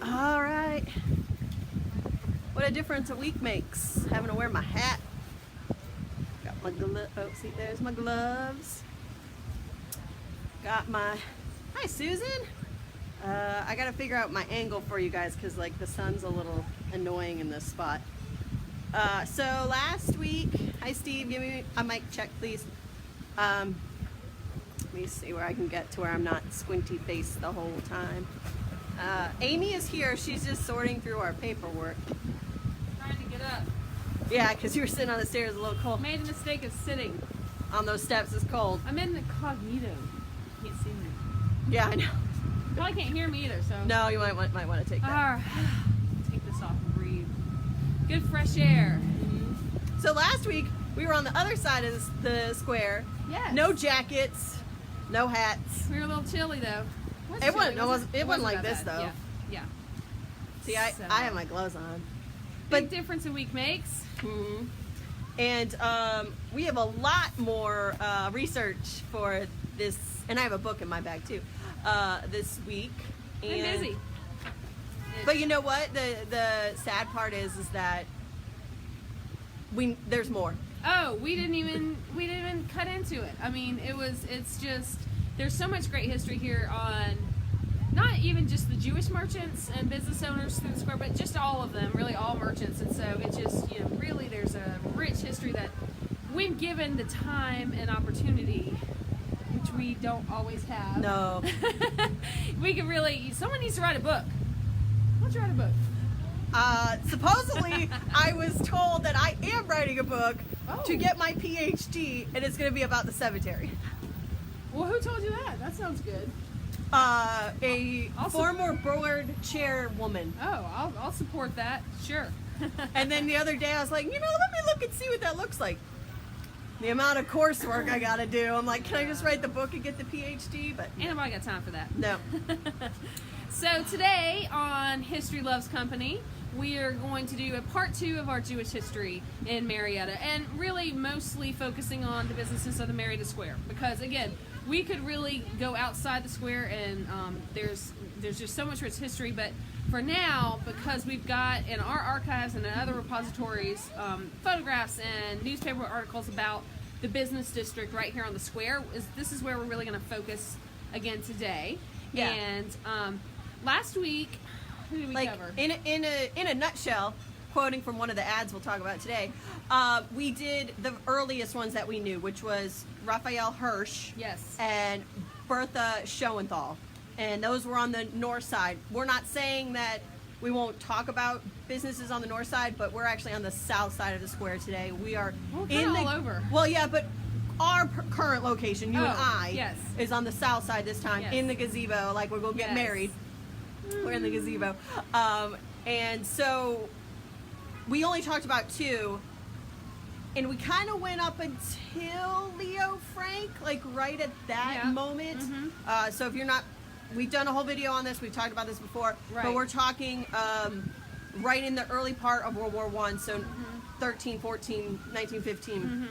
All right. What a difference a week makes. Having to wear my hat. Got my see, there's my gloves. Got my, hi Susan. I gotta figure out my angle for you guys because like the sun's a little annoying in this spot. So last week, hi Steve, give me a mic check please. Let me see where I can get to where I'm not squinty faced the whole time. Amy is here. She's just sorting through our paperwork. Trying to get up. Yeah, because you were sitting on the stairs a little cold. Made a mistake of sitting. On those steps is cold. I'm in the cognito. You can't see me. Yeah, I know. Probably can't hear me either, so. No, you might want to take that. Alright. Take this off and breathe. Good fresh air. Mm-hmm. So last week, we were on the other side of the square. Yes. No jackets, no hats. We were a little chilly though. It wasn't like that this bad. though. Yeah. See, I have my gloves on. Big difference a week makes. Mm-hmm. And we have a lot more research for this, and I have a book in my bag too, this week. I'm busy. But you know what? The sad part is that there's more. Oh, we didn't even cut into it. I mean, it's just, there's so much great history here on not even just the Jewish merchants and business owners through the square, but just all of them, really all merchants. And so it just, really there's a rich history that when given the time and opportunity, which we don't always have. No. We could really, someone needs to write a book. Why don't you write a book? Supposedly, I was told that I am writing a book to Oh. get my PhD, and it's going to be about the cemetery. Well, who told you that? That sounds good. A Also- former board chairwoman. Oh, I'll support that. Sure. And then the other day, I was like, let me look and see what that looks like. The amount of coursework I got to do. I'm like, can I just write the book and get the PhD? But Ain't nobody got time for that. no. So today on History Loves Company, we are going to do a part 2 of our Jewish history in Marietta, and really mostly focusing on the businesses of the Marietta Square, because again, we could really go outside the square and there's just so much rich history, but for now, because we've got in our archives and in other repositories photographs and newspaper articles about the business district right here on the square, this is where we're really going to focus again today. Yeah. And last week, who did we cover? In a nutshell, quoting from one of the ads we'll talk about today, we did the earliest ones that we knew, which was Raphael Hirsch Yes. and Bertha Schoenthal. And those were on the north side. We're not saying that we won't talk about businesses on the north side, but we're actually on the south side of the square today. We are all over. Well, yeah, but our current location, you and I, yes. is on the south side this time, Yes. in the gazebo, like we're going to get Yes. married. We're in the gazebo. And so we only talked about 2, and we kind of went up until Leo Frank, like right at that Yeah. moment. Mhm. So if you're not, we've done a whole video on this, we've talked about this before, Right. but we're talking right in the early part of World War I, so 13, 14, 1915,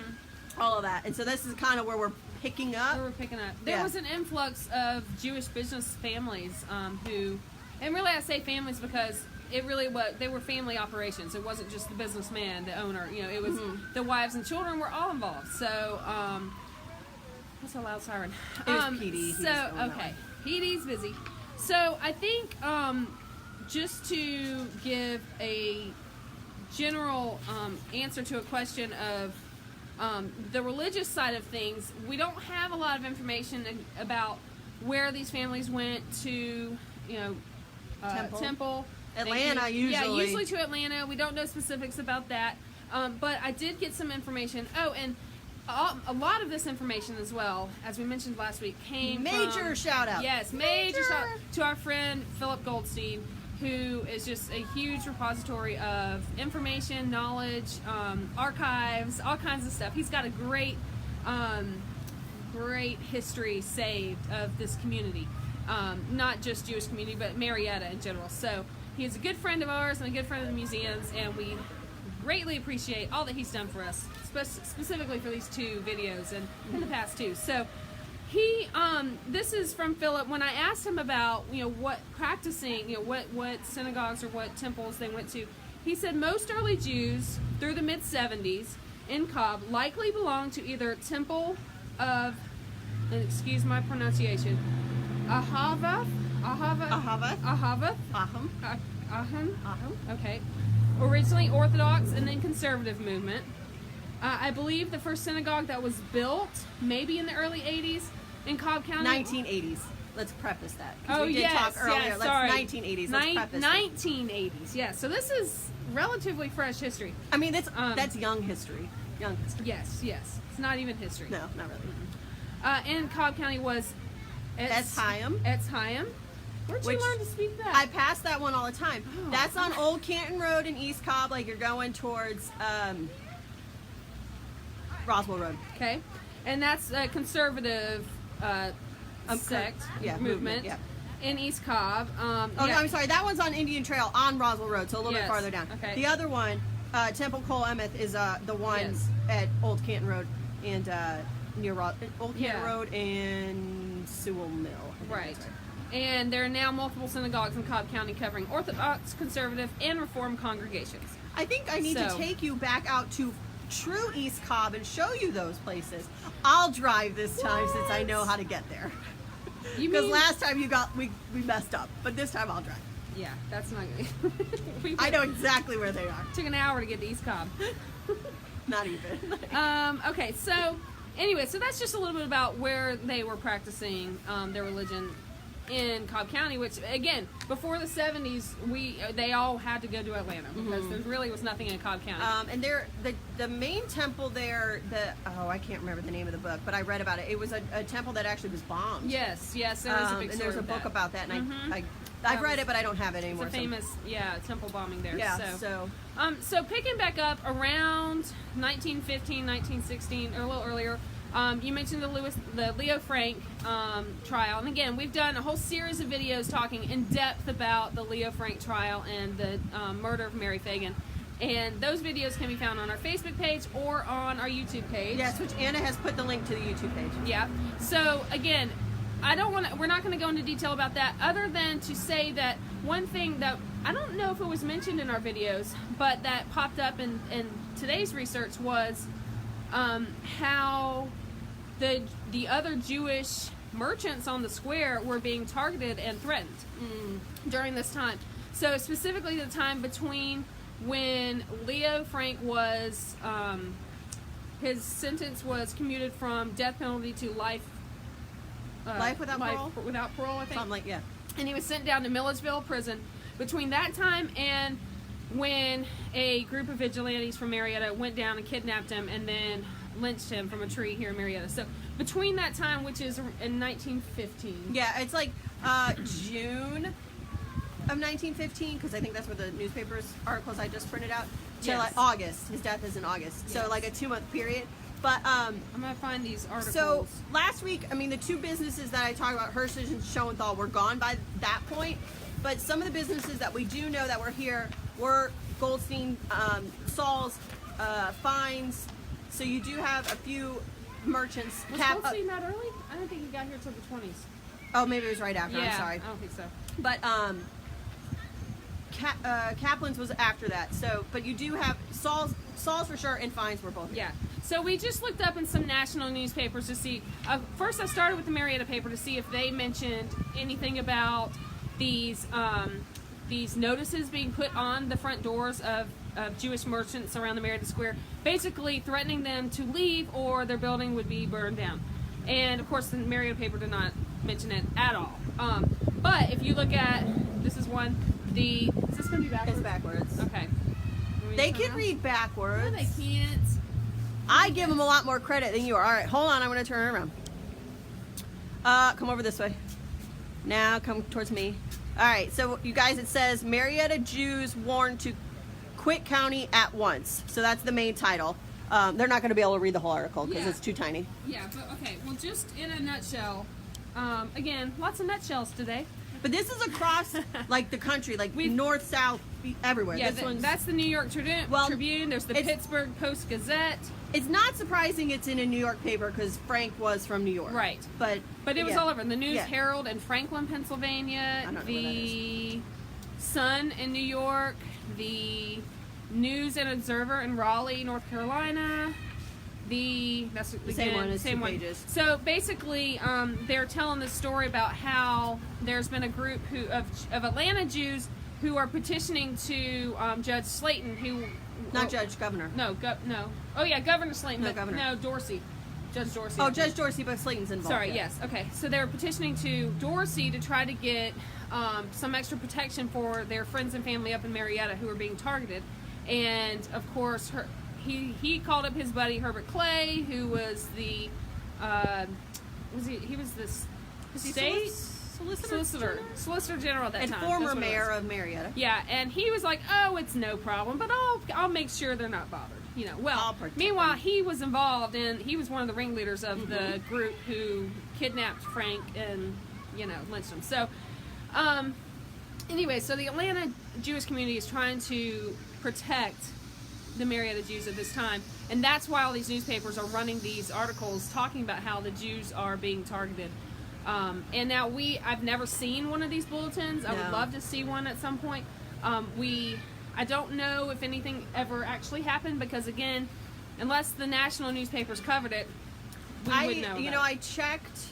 all of that. And so this is kind of where we're picking up. Where we're picking up. There Yeah. was an influx of Jewish business families who, and really I say families because it really was, they were family operations. It wasn't just the businessman, the owner, it was the wives and children were all involved. So, what's a loud siren? It was Petey. He So, was going okay. on. Petey's busy. So, I think, just to give a general answer to a question of the religious side of things, we don't have a lot of information about where these families went to, Temple. Atlanta, usually. Yeah, usually to Atlanta. We don't know specifics about that. But I did get some information. Oh, and a lot of this information as well, as we mentioned last week, came Major from, shout out. Yes, major shout out to our friend Philip Goldstein, who is just a huge repository of information, knowledge, archives, all kinds of stuff. He's got a great history saved of this community. Not just Jewish community, but Marietta in general. So he's a good friend of ours and a good friend of the museum's, and we greatly appreciate all that he's done for us, specifically for these 2 videos and in the past too. So This is from Philip. When I asked him about, what practicing, what synagogues or what temples they went to, he said most early Jews through the mid-70s in Cobb likely belonged to either temple of, and excuse my pronunciation, Ahava, okay, originally Orthodox and then conservative movement. I believe the first synagogue that was built, maybe in the early 80s in Cobb County. 1980s. Let's preface that. Oh, we did talk earlier. yes, Let's sorry. 1980s. Let's preface it. 1980s, yes. So this is relatively fresh history. I mean, that's young history. Young history. Yes. It's not even history. No, not really. In Cobb County was Etz Chaim. Where'd you Which learn to speak that? I pass that one all the time. Oh. That's on Old Canton Road in East Cobb, like you're going towards Roswell Road. Okay. And that's a conservative sect, movement yeah. in East Cobb. Oh, no, I'm sorry. That one's on Indian Trail on Roswell Road, so a little bit Yes. farther down. Okay. The other one, Temple Cole Emeth, is the one Yes. at Old Canton Road and near Old Canton Yeah. Road and Sewell Mill. I think Right. that's And there are now multiple synagogues in Cobb County covering Orthodox, conservative, and Reform congregations. I think I need to So- take you back out to true East Cobb and show you those places. I'll drive this time since I know how to get there. You Because mean? last time we messed up, but this time I'll drive. Yeah, that's not good. I know exactly where they are. Took an hour to get to East Cobb. Not even. Okay, so anyway, so that's just a little bit about where they were practicing their religion in Cobb County, which again, before the 70s, they all had to go to Atlanta because there really was nothing in Cobb County. And the main temple there, I can't remember the name of the book, but I read about it. It was a temple that actually was bombed. Yes, there was a big and story there's a of book that. about that, and Mhm. I've read it, but I don't have it anymore. It's a famous, temple bombing there. Yeah, So picking back up around 1915, 1916, or a little earlier, you mentioned the Leo Frank trial. And again, we've done a whole series of videos talking in depth about the Leo Frank trial and the murder of Mary Fagan. And those videos can be found on our Facebook page or on our YouTube page. Yes, which Anna has put the link to the YouTube page. Yeah. So again, we're not going to go into detail about that other than to say that one thing that I don't know if it was mentioned in our videos, but that popped up in today's research was how the other Jewish merchants on the square were being targeted and threatened during this time. So specifically the time between when Leo Frank was his sentence was commuted from death penalty to life Without parole? Without parole, I think. Something like, yeah. And he was sent down to Milledgeville prison. Between that time and when a group of vigilantes from Marietta went down and kidnapped him and then lynched him from a tree here in Marietta. So between that time, which is in 1915. Yeah, it's like June of 1915, because I think that's where the newspapers articles I just printed out, till Yes. like August. His death is in August. So Yes. like a 2-month period. But I'm going to find these articles. so last week, I mean, the two businesses that I talked about, Hirsch's and Schoenthal, were gone by that point. But some of the businesses that we do know that were here were Goldstein, Saul's, Fines. So you do have a few merchants. Was Goldstein that early? I don't think he got here till the 20s. Oh, maybe it was right after. Yeah, I'm sorry. I don't think so. But Kaplan's was after that. So, but you do have Saul's for sure, and Fines were both. Yeah. So we just looked up in some national newspapers to see. First, I started with the Marietta paper to see if they mentioned anything about these notices being put on the front doors of Jewish merchants around the Marietta Square, basically threatening them to leave or their building would be burned down. And of course, the Marietta paper did not mention it at all. But if you look at this is one. Is this going to be backwards? It's backwards. Okay. They can read backwards. No, they can't. I give them a lot more credit than you are. All right, hold on. I'm going to turn it around. Come over this way. Now come towards me. All right, so you guys, it says Marietta Jews warned to quit county at once. So that's the main title. They're not going to be able to read the whole article because Yeah. it's too tiny. Yeah, but okay. Well, just in a nutshell, again, lots of nutshells today. But this is across like the country, like north, south, everywhere. Yeah, this one's that's the New York Tribune. Well, There's the it's- Pittsburgh Post Gazette. It's not surprising it's in a New York paper because Frank was from New York. Right. But it was all over. The News Yeah. Herald in Franklin, Pennsylvania. I don't know where that The Sun in New York. The News and Observer in Raleigh, North Carolina. That's The same one, it's same 2 one. pages. So basically, they're telling this story about how there's been a group of Atlanta Jews who are petitioning to Judge Slayton, who Not Judge, Governor. no. Oh yeah, Governor Slayton. No, but Governor. No, Dorsey. Judge Dorsey. Oh, I think. Judge Dorsey, but Slayton's involved. Sorry, yeah. yes. Okay. So they were petitioning to Dorsey to try to get some extra protection for their friends and family up in Marietta who are being targeted. And, of course, he called up his buddy Herbert Clay, who was the, he was the state solicitor general at that And time. former That's what it mayor was. of Marietta. Yeah, and he was like, "Oh, it's no problem, but I'll make sure they're not bothered." You know. I'll Well, protect meanwhile, them. he was involved, and he was one of the ringleaders of the group who kidnapped Frank and lynched him. So, anyway, so the Atlanta Jewish community is trying to protect the Marietta Jews at this time, and that's why all these newspapers are running these articles talking about how the Jews are being targeted. And now I've never seen one of these bulletins. I would No. love to see one at some point. I don't know if anything ever actually happened because, again, unless the national newspapers covered it, we would know. I checked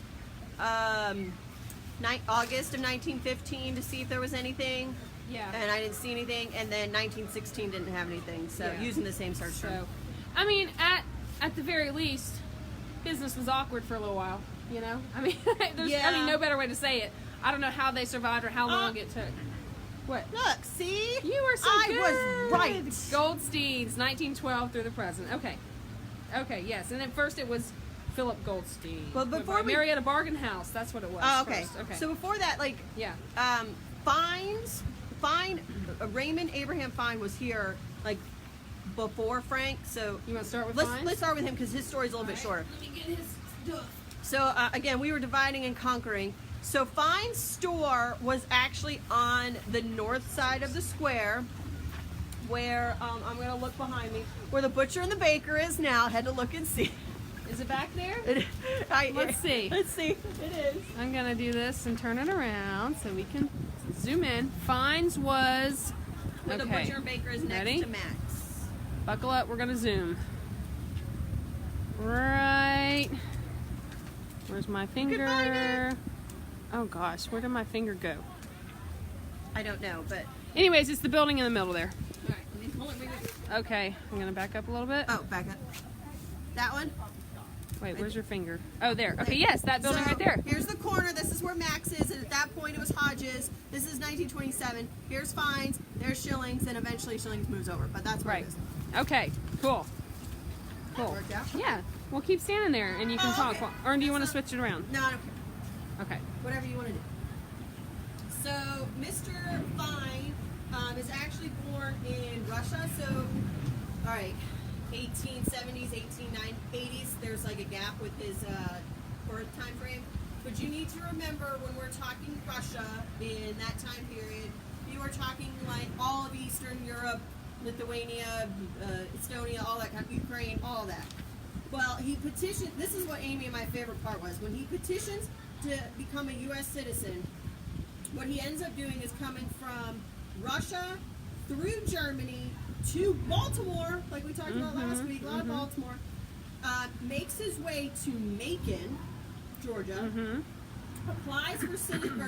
August of 1915 to see if there was anything, Yeah. and I didn't see anything. And then 1916 didn't have anything. So Yeah. using the same search term. So, I mean, at the very least, business was awkward for a little while. I mean, Yeah. no better way to say it. I don't know how they survived or how long it took. What? Look, see, You were so I good. was right. Goldstein's 1912 through the present. Okay, yes. And at first it was Philip Goldstein. Well, before we- Marietta Bargain House. That's what it was. Oh, okay. First. Okay. So before that, yeah. Raymond Abraham Fine was here before Frank. So You want to start with let's Fines? start with him because his story's a little bit shorter. Let me get his stuff. So again, we were dividing and conquering. So Fine's store was actually on the north side of the square, where I'm going to look behind me, where the butcher and the baker is now. Had to look and see. Is it back there? Let's see. Let's see. It is. I'm going to do this and turn it around so we can zoom in. Fines was... Where the butcher and baker is next Ready? to Max. Buckle up, we're going to zoom. Right. Where's my finger? find it. Oh gosh, where did my finger go? I don't know, but Anyways, it's the building in the middle there. all right. Hold on, Okay, I'm going to back up a little bit. Oh, back up. That one. Wait, where's your finger? Oh, there. Okay, yes, that building So, right there. Here's the corner. This is where Max is, and at that point it was Hodges. This is 1927. Here's Fines. There's Shillings, and eventually Shillings moves over. But that's where Right. it is. Okay, cool. Cool. Worked out? Yeah, we'll keep standing there and you can Oh, talk. okay. Or do you want to switch it around? No, I don't care. Okay. Whatever you want to do. So Mr. Fine is actually born in Russia. So, all right, 1870s, 1880s. There's a gap with his birth time frame. But you need to remember when we're talking Russia in that time period, you are talking all of Eastern Europe, Lithuania, Estonia, all that, Ukraine, all that. Well, he petitioned. This is what Amy and my favorite part was when he petitions to become a U.S. citizen. What he ends up doing is coming from Russia through Germany to Baltimore, like we talked about last week, a lot of Baltimore, makes his way to Macon, Georgia, applies for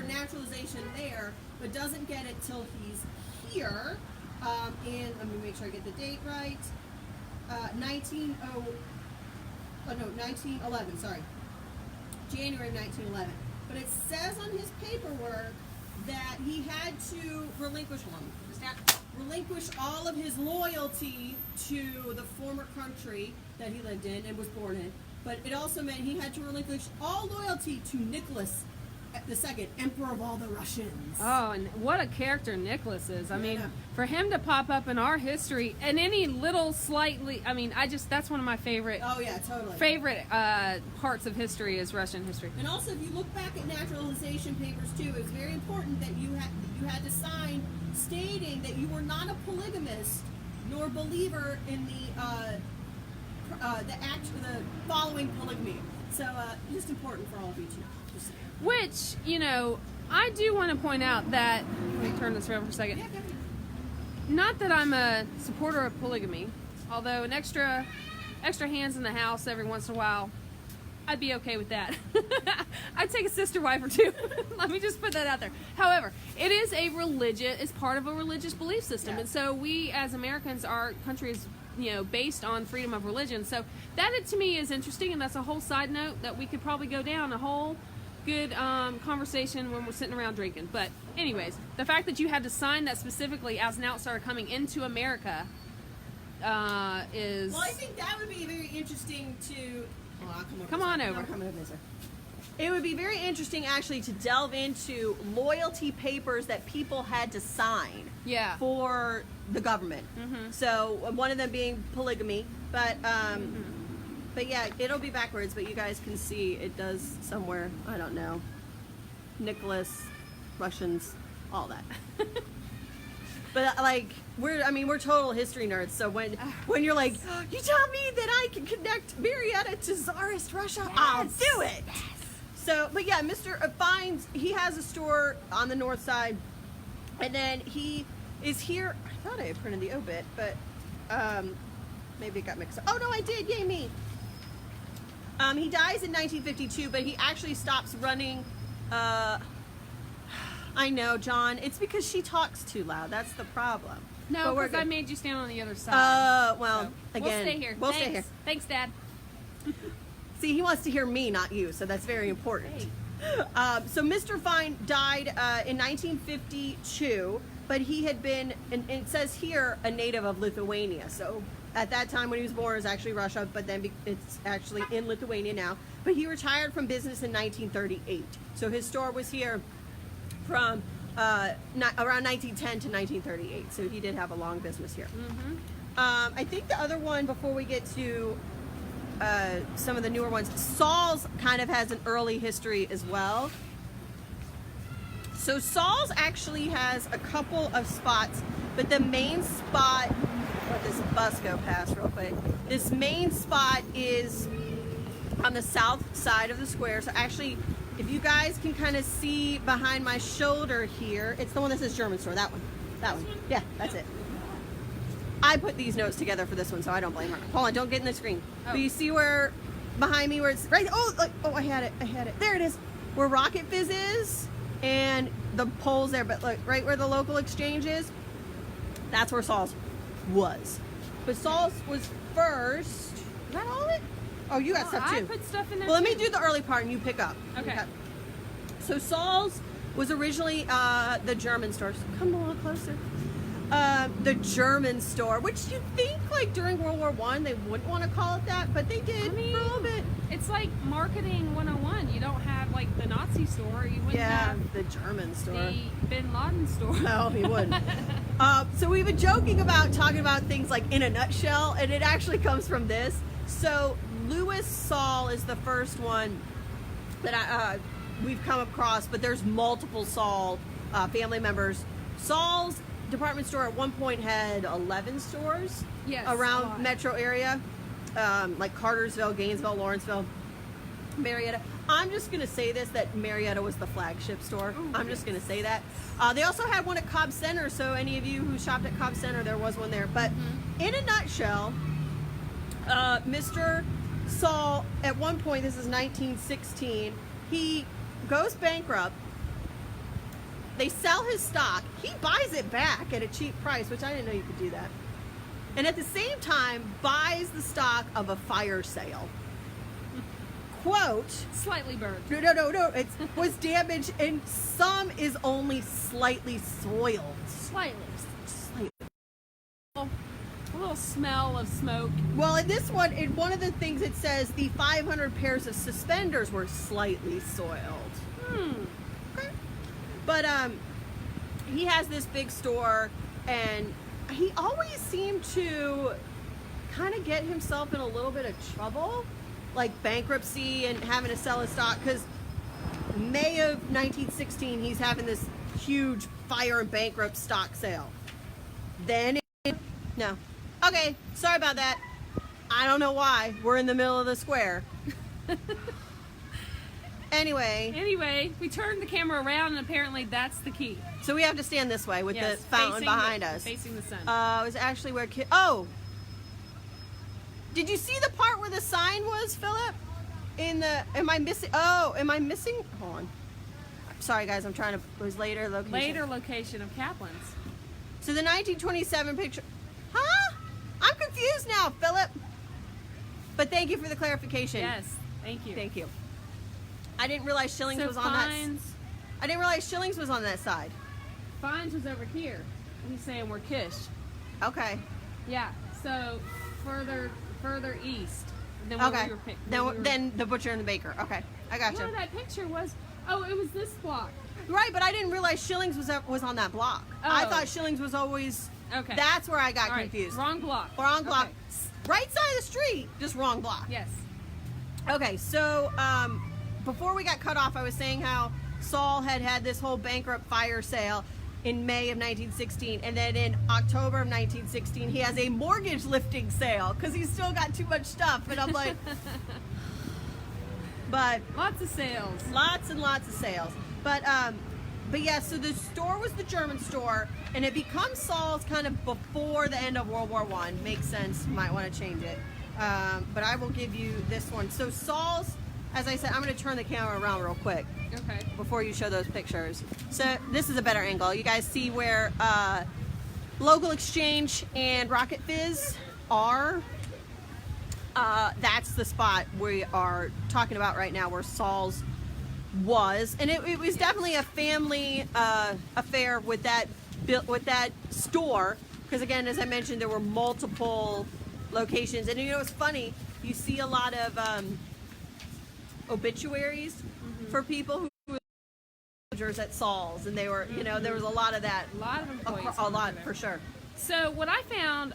naturalization there, but doesn't get it till he's here. And let me make sure I get the date right. 1911, sorry. January of 1911. But it says on his paperwork that he had to relinquish all of his loyalty to the former country that he lived in and was born in. But it also meant he had to relinquish all loyalty to Nicholas II, Emperor of all the Russians. Oh, and what a character Nicholas is. I mean, Yeah. for him to pop up in our history and any little that's one of my favorite Oh yeah, totally. parts of history is Russian history. And also, if you look back at naturalization papers too, it's very important that you had to sign stating that you were not a polygamist nor believer in the the following polygamy. So just important for all of you to know. Just saying. Which, you know, I do want to point out that, let me turn this around for a second. Yeah, go ahead. Not that I'm a supporter of polygamy, although an extra hands in the house every once in a while, I'd be okay with that. I'd take a sister wife or two. Let me just put that out there. However, it is it's part of a religious belief system. Yeah. And so we as Americans, our country is, you know, based on freedom of religion. So that to me is interesting, and that's a whole side note that we could probably go down a whole good conversation when we're sitting around drinking. But anyways, the fact that you had to sign that specifically as an outsider coming into America is... Well, I think that would be very interesting to... Oh, I'll Come on over. I'm coming over, sir. It would be very interesting, actually, to delve into loyalty papers that people had to sign Yeah. for the government. Mm-hmm. So one of them being polygamy, but yeah, it'll be backwards. But you guys can see it does somewhere. I don't know. Nicholas, Russians, all that. But like we're total history nerds. So when you're like, you tell me that I can connect Marietta to Tsarist Russia, I'll do it. Yes. So, but yeah, Mr. Fines, he has a store on the north side, and then he is here. I thought I had printed the obit, but maybe it got mixed up. Oh no, I did. Yay me. He dies in 1952, but he actually stops running. I know, John. It's because she talks too loud. That's the problem. No, because I made you stand on the other side. Well, So, again, we'll stay here. We'll Thanks. stay here. Thanks, Dad. See, he wants to hear me, not you, so that's very important. Hey. So Mr. Fine died in 1952, but he had been, and it says here, a native of Lithuania. So at that time when he was born, it was actually Russia, but then it's actually in Lithuania now. But he retired from business in 1938. So his store was here from around 1910 to 1938. So he did have a long business here. Mm-hmm. I think the other one, before we get to some of the newer ones, Saul's kind of has an early history as well. So Saul's actually has a couple of spots, but the main spot, let this bus go past real quick. This main spot is on the south side of the square. So actually, if you guys can kind of see behind my shoulder here, it's the one that says German store, that one. Yeah, that's it. I put these notes together for this one, so I don't blame her. Hold on, don't get in the screen. Oh. But you see where, behind me, where it's right, I had it. There it is. Where Rocket Fizz is, and the pole's there, but look, right where the local exchange is, that's where Saul's was. But Saul's was first. Is that all of it? Oh, you got stuff too. I put stuff in there Well, let me too. do the early part and you pick up. Okay. So Saul's was originally the German store. So come a little closer. The German store, which you'd think like during World War I they wouldn't want to call it that, but they did for a little bit. It's like marketing 101. You don't have like the Nazi store. You wouldn't have the German store. the Bin Laden store. No, he wouldn't. So we've been joking about talking about things like in a nutshell, and it actually comes from this. So Louis Saul is the first one that we've come across, but there's multiple Saul family members. Saul's department store at one point had 11 stores around metro area, like Cartersville, Gainesville, Lawrenceville, Marietta. I'm just going to say this, that Marietta was the flagship store. I'm just going to say that. They also had one at Cobb Center, so any of you who shopped at Cobb Center, there was one there. But in a nutshell, Mr. Saul, at one point, this is 1916, he goes bankrupt. They sell his stock. He buys it back at a cheap price, which I didn't know you could do that. And at the same time, buys the stock of a fire sale. Quote, Slightly burned. no, it was damaged and some is only slightly soiled. Slightly. A little smell of smoke. Well, in this one, in one of the things it says the 500 pairs of suspenders were slightly soiled. Okay. But he has this big store, and he always seemed to kind of get himself in a little bit of trouble, like bankruptcy and having to sell his stock, because May of 1916, he's having this huge fire and bankrupt stock sale. Then, no. Okay, sorry about that. I don't know why. We're in the middle of the square. Anyway, we turned the camera around, and apparently that's the key. so we have to stand this way with Yes, the fountain facing behind us. Facing the sun. It was actually where oh! Did you see the part where the sign was, Philip? Am I missing? Hold on. Sorry, guys. I'm trying to. It was later location. Later location of Kaplan's. So the 1927 picture. Huh? I'm confused now, Philip. But thank you for the clarification. Yes, thank you. Thank you. I didn't realize Shillings So was on that. Fines, I didn't realize Shillings was on that side. Fines was over here. He's saying we're Kish. Okay. Yeah. So further east than where Okay. we were picked. Then the butcher and the baker. Okay, I gotcha. Where that picture was? Oh, it was this block. Right, but I didn't realize Shillings was on that block. I Oh. thought Shillings was always. Okay. That's where I got All right, confused. Wrong block. Wrong block. Okay. Right side of the street, just wrong block. Yes. Okay, so before we got cut off, I was saying how Saul had this whole bankrupt fire sale in May of 1916, and then in October of 1916, he has a mortgage lifting sale because he's still got too much stuff. And I'm like, but Lots of sales. lots and lots of sales. But yeah, so the store was the German store, and it becomes Saul's kind of before the end of World War I. Makes sense. Might want to change it. But I will give you this one. So Saul's, as I said, I'm going to turn the camera around real quick Okay. before you show those pictures. So this is a better angle. You guys see where Local Exchange and Rocket Fizz are? That's the spot we are talking about right now, where Saul's was, and it was definitely a family affair with that store, because again, as I mentioned, there were multiple locations. And you know, it's funny, you see a lot of obituaries for people who were soldiers at Saul's, and they were, you know, there was a lot of that. A lot of employees. A lot, over there. for sure. So what I found,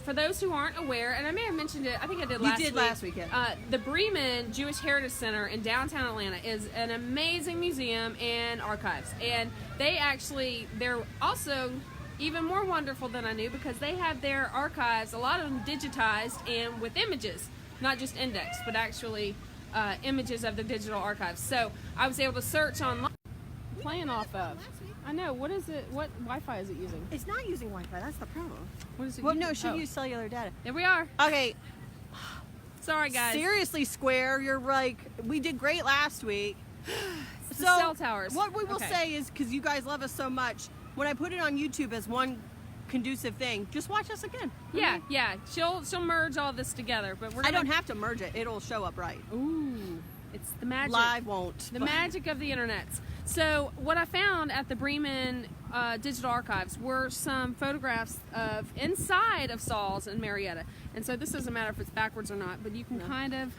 for those who aren't aware, and I may have mentioned it, I think I did last week. You did last weekend. The Bremen Jewish Heritage Center in downtown Atlanta is an amazing museum and archives. And they're also even more wonderful than I knew, because they have their archives, a lot of them digitized and with images, not just indexed, but actually images of the digital archives. So I was able to search online. Playing off of. I know. What is it? What Wi-Fi is it using? It's not using Wi-Fi. That's the problem. What is it? Well, no, it should Oh. use cellular data. There we are. Okay, Sorry, guys. seriously, Square, you're like, we did great last week. It's the cell towers. What we will Okay. say is, because you guys love us so much, when I put it on YouTube as one conducive thing, just watch us again. Yeah, yeah. She'll merge all this together, but we're. I Gonna, don't have to merge it. It'll show up right. Ooh, it's the magic. Live won't. The magic of the internet. So what I found at the Bremen Digital Archives were some photographs of inside of Saul's in Marietta. And so this doesn't matter if it's backwards or not, but you can kind of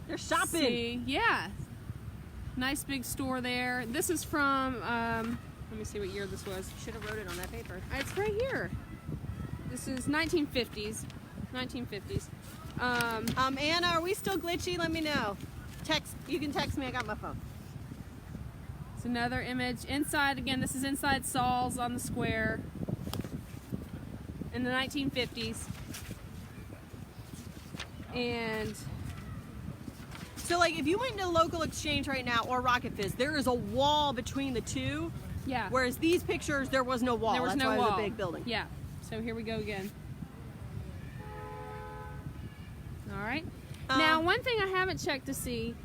They're shopping. see. Yeah. Nice big store there. This is from, let me see what year this was. Should have wrote it on that paper. It's right here. This is 1950s. 1950s. Anna, are we still glitchy? Let me know. You can text me. I got my phone. It's another image inside. Again, this is inside Saul's on the square in the 1950s. And So, like, if you went to Local Exchange right now or Rocket Fizz, there is a wall between the two. yeah, Whereas these pictures, there was no wall. there was That's no why wall. it was a big building. Yeah. So here we go again. All right. Now, one thing I haven't checked to see,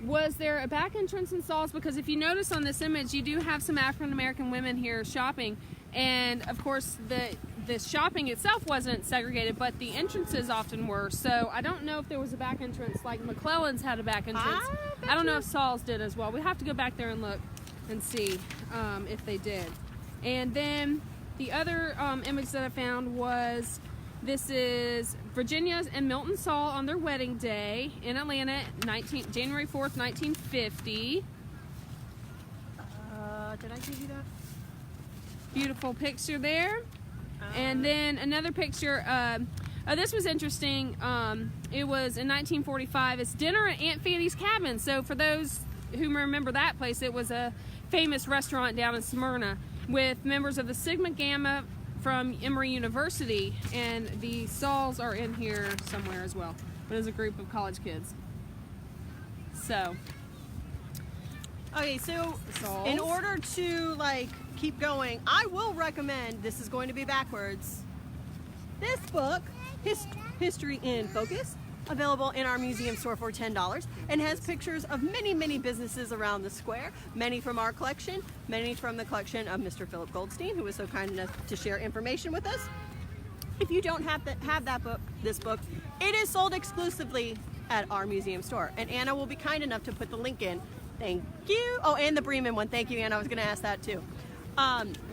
was there a back entrance in Saul's? Because if you notice on this image, you do have some African American women here shopping, and of course the shopping itself wasn't segregated, but the entrances often were. So I don't know if there was a back entrance like McClellan's had a back entrance. I don't know if Saul's did as well. We have to go back there and look and see if they did. And then the other image that I found was, this is Virginia and Milton Saul on their wedding day in Atlanta, January 4th, 1950. Did I give you that? Beautiful picture there. And then another picture, this was interesting. It was in 1945. It's dinner at Aunt Fanny's Cabin. So for those who remember that place, it was a famous restaurant down in Smyrna with members of the Sigma Gamma from Emory University, and the Sauls are in here somewhere as well. But it's a group of college kids. So. Okay, so Sauls. in order to like keep going, I will recommend, this is going to be backwards, this book, History in Focus, available in our museum store for $10, and has pictures of many, many businesses around the square, many from our collection, many from the collection of Mr. Philip Goldstein, who was so kind enough to share information with us. If you don't have this book, it is sold exclusively at our museum store, and Anna will be kind enough to put the link in. Thank you. Oh, and the Bremen one. Thank you, Anna. I was going to ask that too.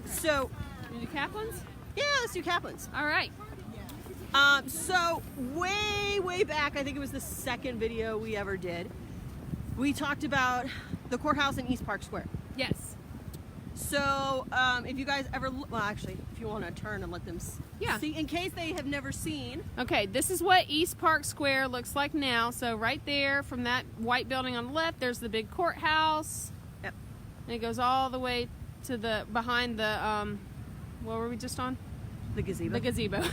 So, You do Kaplan's? yeah, let's do Kaplan's. All right. So way back, I think it was the second video we ever did, we talked about the courthouse in East Park Square. Yes. So if you guys ever, well, actually, if you want to turn and let them see, in case they have never seen. Okay, this is what East Park Square looks like now. So right there, from that white building on the left, there's the big courthouse. Yep. And it goes all the way to the behind the what were we just on? The gazebo. The gazebo.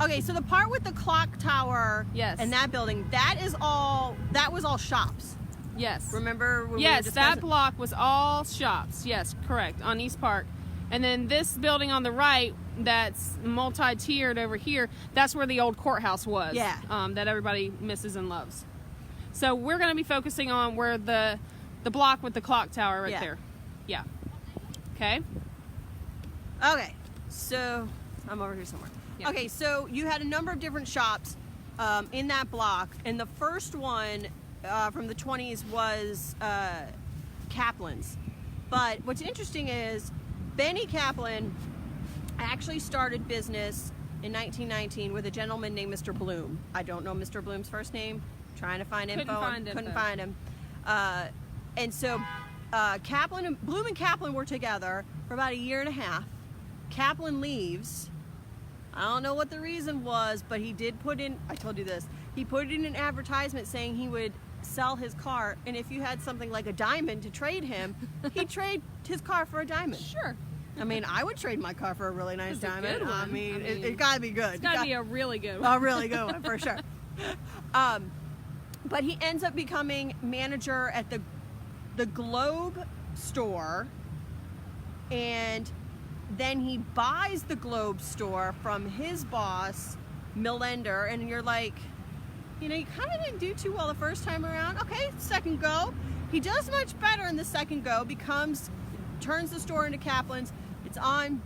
Okay, so the part with the clock tower, Yes. and that building, that was all shops. Yes. Remember when we were Yes, that discussing? block was all shops. Yes, correct, on East Park. And then this building on the right that's multi-tiered over here, that's where the old courthouse was. Yeah. That everybody misses and loves. So we're going to be focusing on where the block with the clock tower right Yeah. there. Yeah. Okay. Okay, so I'm over here somewhere. Yeah. Okay, so you had a number of different shops in that block, and the first one from the 20s was Kaplan's. But what's interesting is Benny Kaplan actually started business in 1919 with a gentleman named Mr. Bloom. I don't know Mr. Bloom's first name. Trying to find info. Couldn't find him. And so Bloom and Kaplan were together for about a year and a half. Kaplan leaves. I don't know what the reason was, but he did put in, I told you this, he put in an advertisement saying he would sell his car, and if you had something like a diamond to trade him, he'd trade his car for a diamond. Sure. I mean, I would trade my car for a really nice It's a diamond. good one. I mean, I mean, it gotta be good. It's got to be a really good one. A really good one, for sure. But he ends up becoming manager at the Globe store, and then he buys the Globe store from his boss, Millender, and you're like, you know, you kind of didn't do too well the first time around. Okay, second go. He does much better in the second go, turns the store into Kaplan's. It's on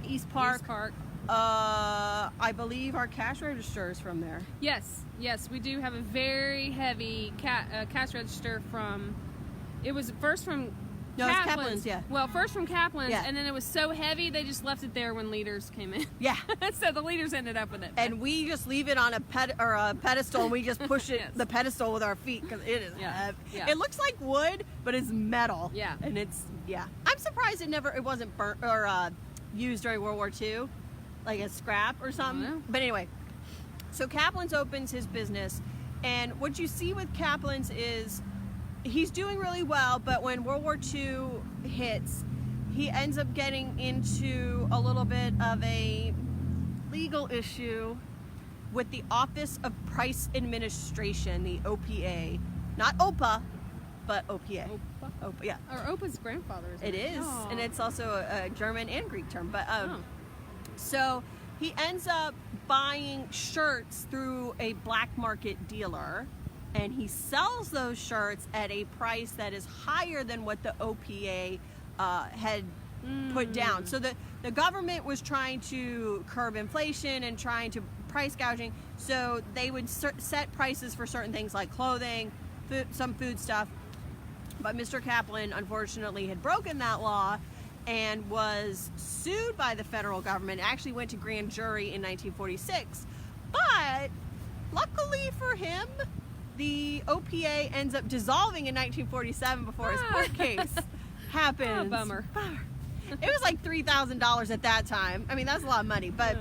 East Park. East Park. I believe our cash register is from there. Yes, we do have a very heavy cash register from. It was first from. No, it's Kaplan's, yeah. Well, first from Kaplan's, Yeah. and then it was so heavy they just left it there when leaders came in. Yeah. So the leaders ended up with it. And we just leave it on a pedestal, and we just push it Yes. the pedestal with our feet because it is Yeah. heavy. Yeah. It looks like wood, but it's metal. Yeah. And it's I'm surprised it wasn't burnt or used during World War II, like as scrap or something. know. But anyway, so Kaplan's opens his business, and what you see with Kaplan's is he's doing really well, but when World War II hits, he ends up getting into a little bit of a legal issue with the Office of Price Administration, the OPA. Not OPA, but OPA. Opa. OPA, yeah. Or Opa's grandfather is It is, Aw. and it's also a German and Greek term. But Oh. so he ends up buying shirts through a black market dealer, and he sells those shirts at a price that is higher than what the OPA had put down. So the government was trying to curb inflation and trying to price gouging. So they would set prices for certain things like clothing, some food stuff. But Mr. Kaplan, unfortunately, had broken that law and was sued by the federal government. Actually went to grand jury in 1946. But luckily for him, the OPA ends up dissolving in 1947 before his court case happens. Oh, bummer. It was like $3,000 at that time. I mean, that's a lot of money. But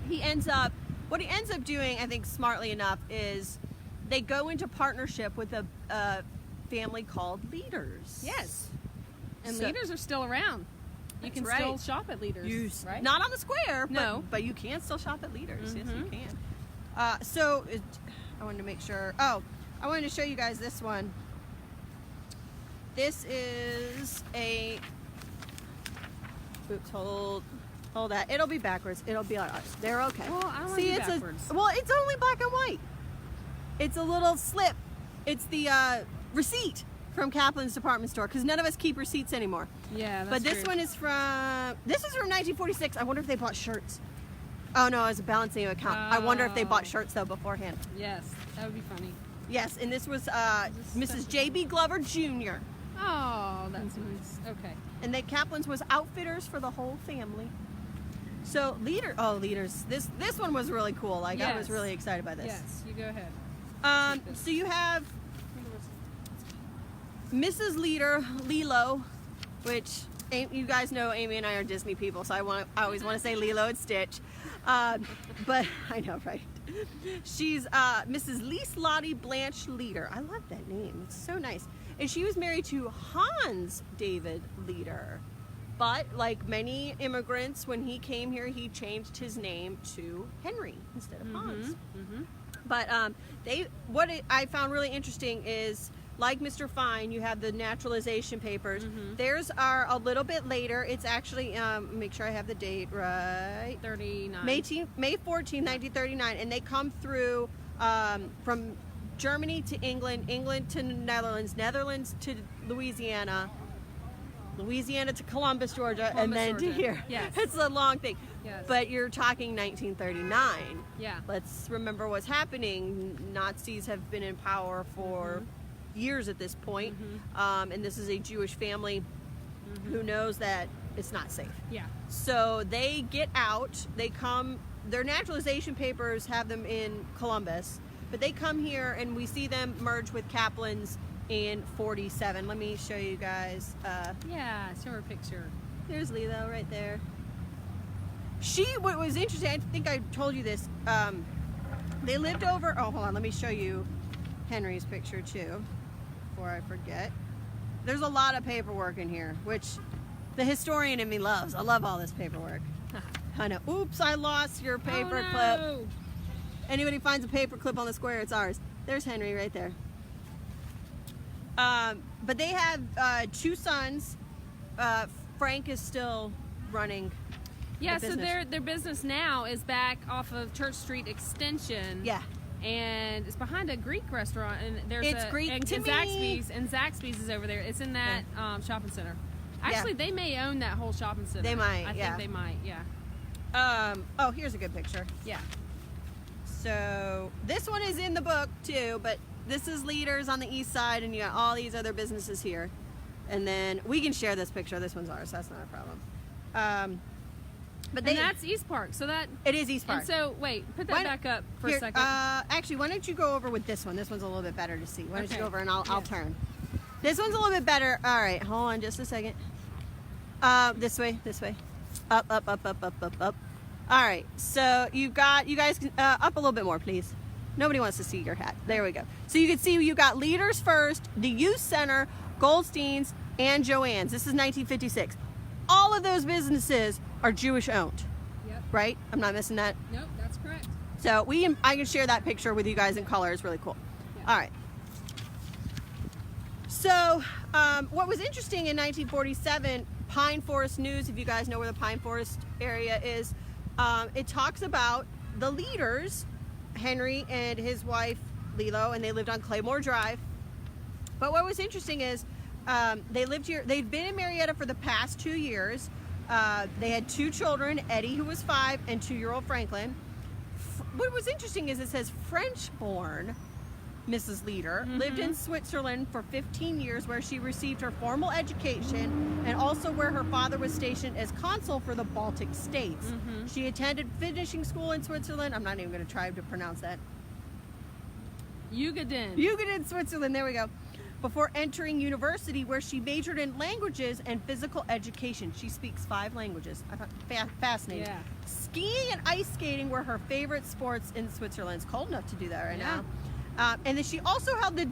what he ends up doing, I think smartly enough, is they go into partnership with a family called Leaders. Yes. And So- leaders are still around. You can right. still shop at Leaders, right? Not on the square, No. but you can still shop at Leaders. Yes, you Mhm. can. I wanted to make sure. Oh, I wanted to show you guys this one. This is a. Oops, hold that. It'll be backwards. It'll be like they're okay. Well, I don't See, like it's backwards. it's only black and white. It's a little slip. It's the receipt from Kaplan's department store because none of us keep receipts anymore. Yeah, that's But this true. one is from 1946. I wonder if they bought shirts. Oh no, it's a balancing account. I wonder if they bought Oh. shirts though beforehand. Yes, that would be funny. Yes, and this was this Mrs. stuff- J.B. Glover Jr. Oh, that's nice. Okay. And they Kaplan's was outfitters for the whole family. So leaders. This one was really cool. Like I was Yes. really excited by this. Yes, you go ahead. So you have Mrs. Leader Lilo, which you guys know Amy and I are Disney people, so I always want to say Lilo and Stitch. But I know, right? She's Mrs. Lise Lottie Blanche Leader. I love that name. It's so nice. And she was married to Hans David Leader. But like many immigrants, when he came here, he changed his name to Henry instead of Hans. Mm-hmm. But I found really interesting is, like Mr. Fine, you have the naturalization papers. Mhm. Theirs are a little bit later. It's actually, make sure I have the date right. 39. May 14, 1939. And they come through from Germany to England, England to Netherlands, Netherlands to Louisiana, Louisiana to Columbus, Georgia, and Columbus, then to Georgia. here. Yes. It's a long thing. Yes. But you're talking 1939. Yeah. Let's remember what's happening. Nazis have been in power for years at this point. And this is a Jewish family who knows that it's not safe. Yeah. So they get out, they come, their naturalization papers have them in Columbus, but they come here and we see them merge with Kaplan's in 47. Let me show you guys. Yeah, show her a picture. There's Lilo right there. What was interesting, I think I told you this, they lived over, oh, hold on, let me show you Henry's picture too, before I forget. There's a lot of paperwork in here, which the historian in me loves. I love all this paperwork. I know. Oops, I lost your paper clip. No. Anybody finds a paper clip on the square, it's ours. There's Henry right there. But they have 2 sons. Frank is still running. Yeah, the so business. their business now is back off of Church Street Extension. Yeah. And it's behind a Greek restaurant, and there's It's Greek and to me. Zaxby's is over there. It's in that shopping center. Actually, they may own that whole shopping center. They might, I yeah. think they might. Yeah. Oh, here's a good picture. Yeah. So this one is in the book too, but this is Leaders on the east side, and you got all these other businesses here. And then we can share this picture. This one's ours. That's not a problem. But And that's East Park. So that. it is East Park. And so wait, put that Why- back up for Here, a second. actually, why don't you go over with this one? This one's a little bit better to see. Why don't you Okay. go over and I'll Yes. turn. This one's a little bit better. All right, hold on just a second. This way, this way. Up, up, up, up, up, up, up. All right, so you guys can, up a little bit more, please. Nobody wants to see your hat. There we go. So you can see you got Leaders First, the Youth Center, Goldstein's, and Joann's. This is 1956. All of those businesses are Jewish owned, Yep. right? I'm not missing that. Nope, that's correct. So I can share that picture with you guys in color. It's really cool. Yeah. All right. So what was interesting in 1947, Pine Forest News, if you guys know where the Pine Forest area is, it talks about the Leaders, Henry and his wife Lilo, and they lived on Claymore Drive. But what was interesting is they lived here. They'd been in Marietta for the past 2 years. They had 2 children, Eddie, who was 5, and 2-year-old Franklin. What was interesting is it says French-born Mrs. Leader lived in Switzerland for 15 years, where she received her formal education and also where her father was stationed as consul for the Baltic states. She attended finishing school in Switzerland. I'm not even going to try to pronounce that. Jugendin, Switzerland. There we go. Before entering university, where she majored in languages and physical education. She speaks 5 languages. I thought fascinating. Yeah. Skiing and ice skating were her favorite sports in Switzerland. It's cold enough to do that right Yeah. now. And then she also held the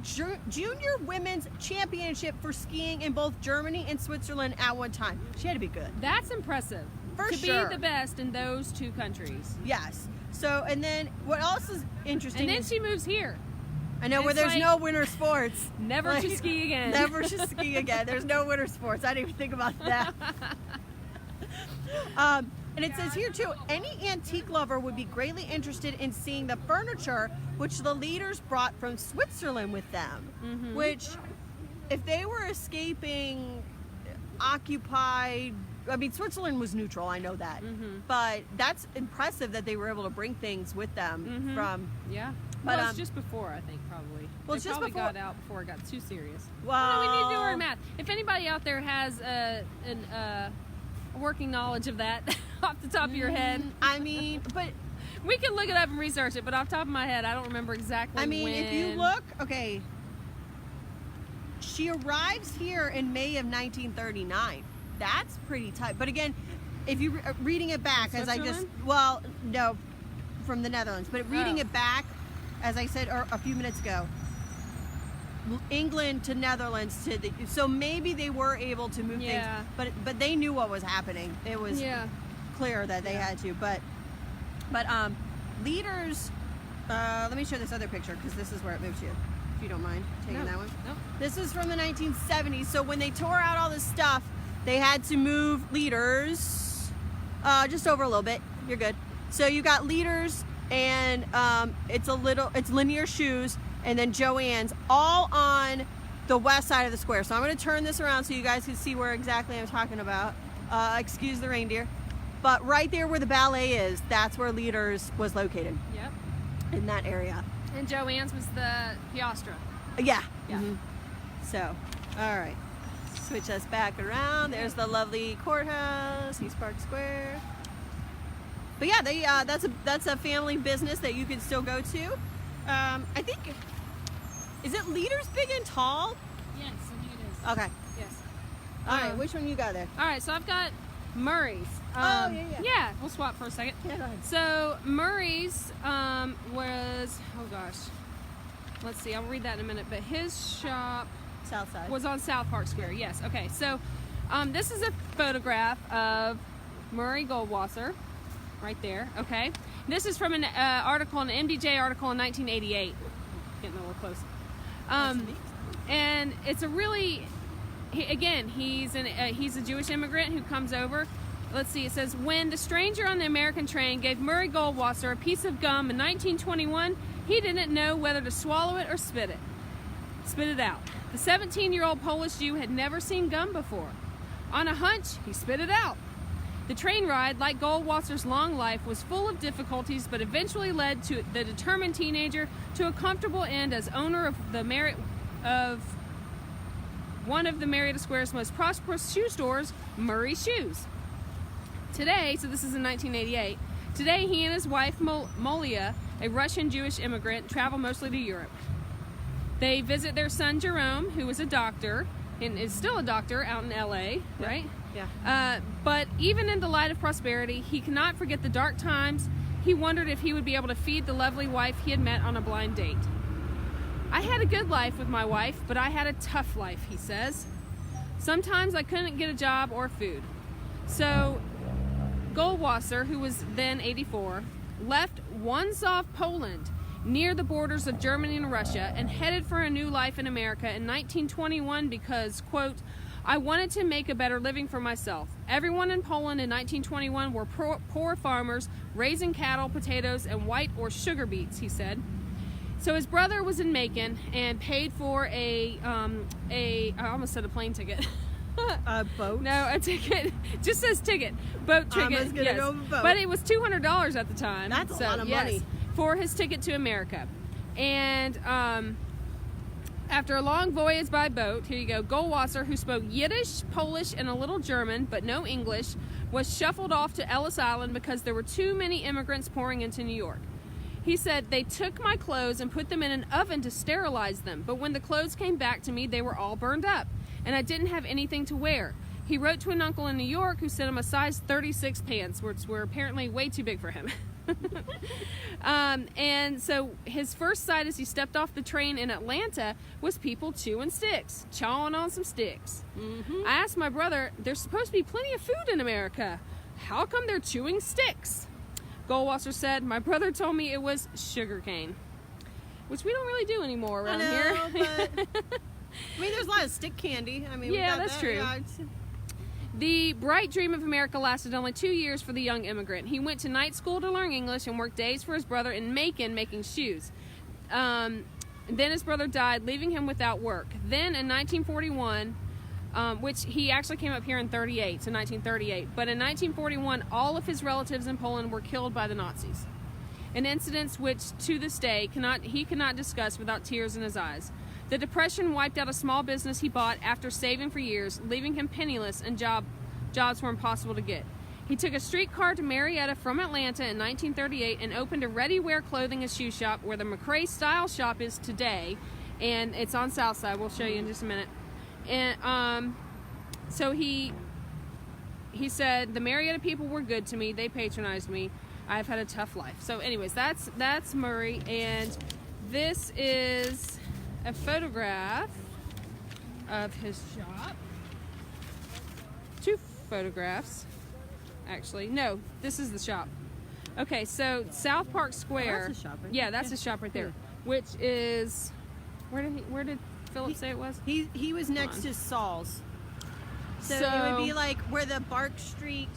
junior women's championship for skiing in both Germany and Switzerland at one time. She had to be good. That's impressive. For to sure. be the best in those two countries. Yes. So, and then what else is interesting? And then is, she moves here. I know, where it's there's like, no winter sports. Never Like, to ski again. Never to ski again. There's no winter sports. I didn't even think about that. And it says here too, any antique lover would be greatly interested in seeing the furniture which the leaders brought from Switzerland with them. Mm-hmm. Which, if they were escaping occupied, I mean, Switzerland was neutral, I know that. Mm-hmm. But that's impressive that they were able to bring things with them Mm-hmm. from. Yeah. But, Well, it's just before, I think, probably. Well, They it's just probably before- got out before it got too serious. Well, We need to do our math. If anybody out there has a working knowledge of that off the top of your head, I mean, but we can look it up and research it, but off the top of my head, I don't remember exactly I mean, when. if you look, okay, she arrives here in May of 1939. That's pretty tight. But again, if you reading it back, as I just, Switzerland? well, no, from the Netherlands, but reading Oh. it back, as I said a few minutes ago, England to Netherlands to the, so maybe they were able to move Yeah. things, but they knew what was happening. It was Yeah. clear that they Yeah. had to, but leaders. Let me show this other picture because this is where it moved to. If you don't mind taking No. that one. Nope. This is from the 1970s. So when they tore out all this stuff, they had to move leaders just over a little bit. You're good. So you got leaders, and it's Linear Shoes, and then Joann's, all on the west side of the square. So I'm going to turn this around so you guys can see where exactly I'm talking about. Excuse the reindeer. But right there where the ballet is, that's where Leaders was located, Yep. in that area. And Joann's was the Piastra. Yeah. Yeah. Mhm. So, all right. Switch us back around. There's the lovely courthouse, East Park Square. But yeah, they that's a family business that you can still go to. I think, is it Leaders Big and Tall? Yes, I think it is. Okay. Yes. All right. Which one you got there? All right, so I've got Murray's. Yeah. Yeah, we'll swap for a second. Yeah, go ahead. So Murray's was, oh gosh, let's see, I'll read that in a minute, but his shop South side. was on South Park Square. Yes. Okay. So this is a photograph of Murray Goldwasser, right there. Okay. This is from an article, an MDJ article in 1988. Getting a little close. And it's a really, he's a Jewish immigrant who comes over. Let's see. It says, when the stranger on the American train gave Murray Goldwasser a piece of gum in 1921, he didn't know whether to swallow it or spit it out. The 17-year-old Polish Jew had never seen gum before. On a hunch, he spit it out. The train ride, like Goldwasser's long life, was full of difficulties, but eventually led to the determined teenager to a comfortable end as owner of one of the Marietta Square's most prosperous shoe stores, Murray Shoes. Today, so this is in 1988, today he and his wife Molia, a Russian Jewish immigrant, travel mostly to Europe. They visit their son Jerome, who is a doctor, and is still a doctor out in LA, right? Yeah. But even in the light of prosperity, he cannot forget the dark times. He wondered if he would be able to feed the lovely wife he had met on a blind date. I had a good life with my wife, but I had a tough life, he says. Sometimes I couldn't get a job or food. So Goldwasser, who was then 84, left Warsaw, Poland, near the borders of Germany and Russia, and headed for a new life in America in 1921 because, quote, I wanted to make a better living for myself. Everyone in Poland in 1921 were poor farmers raising cattle, potatoes, and white or sugar beets, he said. So his brother was in Macon and paid for I almost said a plane ticket. A boat? No, a ticket. Just says ticket. Boat ticket. I was gonna yes. go with boat. But it was $200 at the time. That's a lot of money. For his ticket to America. And after a long voyage by boat, here you go, Goldwasser, who spoke Yiddish, Polish, and a little German, but no English, was shuffled off to Ellis Island because there were too many immigrants pouring into New York. He said, they took my clothes and put them in an oven to sterilize them, but when the clothes came back to me, they were all burned up, and I didn't have anything to wear. He wrote to an uncle in New York who sent him a size 36 pants, which were apparently way too big for him. And so his first sight as he stepped off the train in Atlanta was people chewing sticks, chawing on some sticks. I asked my brother, there's supposed to be plenty of food in America. How come they're chewing sticks? Goldwasser said, my brother told me it was sugar cane, which we don't really do anymore around here. But, I mean, there's a lot of stick candy. I mean, we Yeah, got that's that. true. Yeah, The bright dream of America lasted only 2 years for the young immigrant. He went to night school to learn English and worked days for his brother in Macon making shoes. Then his brother died, leaving him without work. Then in 1941, which he actually came up here in 1938. But in 1941, all of his relatives in Poland were killed by the Nazis. An incident which, to this day, he cannot discuss without tears in his eyes. The Depression wiped out a small business he bought after saving for years, leaving him penniless and jobs were impossible to get. He took a streetcar to Marietta from Atlanta in 1938 and opened a ready-wear clothing and shoe shop where the McRae Style Shop is today, and it's on Southside. We'll show you in just a minute. And so he said, the Marietta people were good to me. They patronized me. I've had a tough life. So anyways, that's Murray, and this is a photograph of his shop. 2 photographs, actually. No, this is the shop. Okay, so South Park Square. Oh, that's a shop, right? Yeah, that's a shop right there. Which is, where did Philip say it was? He was next to Saul's. So it would be like where the Bark Street.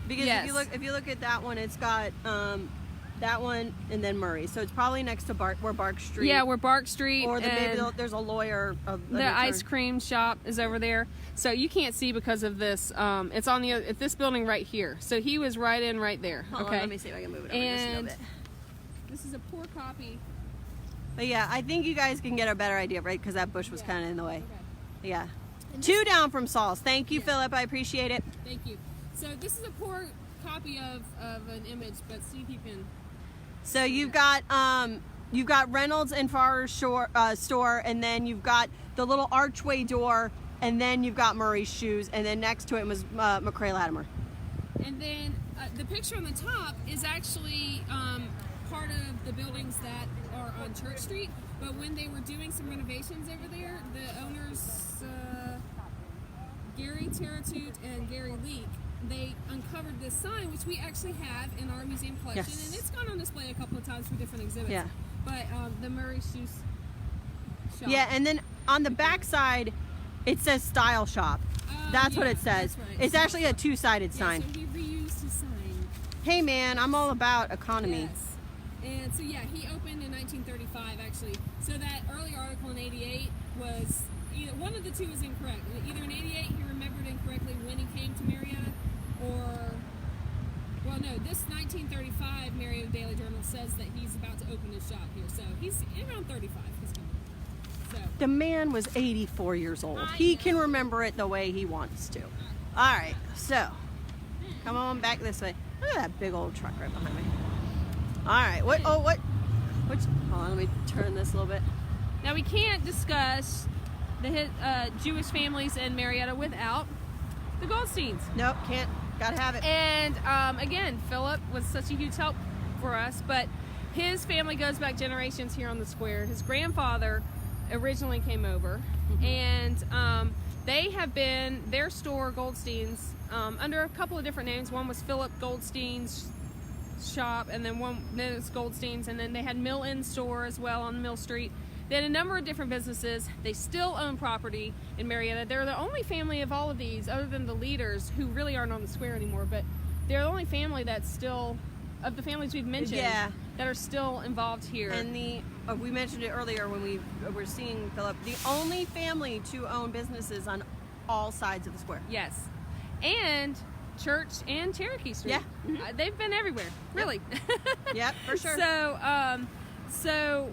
Because Yes. if you look at that one, it's got that one and then Murray. So it's probably next to where Bark Street. Yeah, where Bark Street Or and there's a lawyer. the ice cream shop is over there. So you can't see because of this. It's on this building right here. So he was right there. Hold on, Okay. let me see if I can move it over just a little And bit. this is a poor copy. But yeah, I think you guys can get a better idea, right? Because that bush was kind of in the way. Okay. Yeah. And 2 down from Saul's. Thank you, Yeah. Philip. I appreciate it. Thank you. So this is a poor copy of an image, but see if you can. So you've got Reynolds and Farrer's store, and then you've got the little archway door, and then you've got Murray's shoes, and then next to it was McRae Latimer. And then the picture on the top is actually part of the buildings that are on Church Street. But when they were doing some renovations over there, the owners, Gary Terratute and Gary Leak, they uncovered this sign, which we actually have in our museum collection, Yes. and it's gone on display a couple of times for different exhibits. Yeah. But the Murray Shoes shop. Yeah, and then on the back side, it says Style Shop. That's what yeah, it says. that's right. It's actually a 2-sided Yeah, sign. so he reused his sign. Hey man, I'm all about economy. Yes. And so yeah, he opened in 1935 actually. So that early article in 88 was either one of the two is incorrect. Either in 88 he remembered incorrectly when he came to Marietta, or well no, this 1935 Marietta Daily Journal says that he's about to open his shop here. So he's around 35. He's coming. So The man was 84 years old. I He know. can remember it the way he wants to. All right, so come on back this way. Look at that big old truck right behind me. All right, which, hold on, let me turn this a little bit. now we can't discuss the Jewish families in Marietta without the Goldsteins. Nope, can't, gotta have it. And again, Philip was such a huge help for us, but his family goes back generations here on the square. His grandfather originally came over, and they have been, their store, Goldstein's, under a couple of different names. One was Philip Goldstein's shop, and then it's Goldstein's, and then they had Mill Inn store as well on Mill Street. They had a number of different businesses. They still own property in Marietta. They're the only family of all of these, other than the leaders, who really aren't on the square anymore, but they're the only family that's still, of the families we've mentioned, Yeah. that are still involved here. And we mentioned it earlier when we were seeing Philip, the only family to own businesses on all sides of the square. Yes. And Church and Cherokee Street. Yeah. They've been everywhere, really. Yep, for sure. So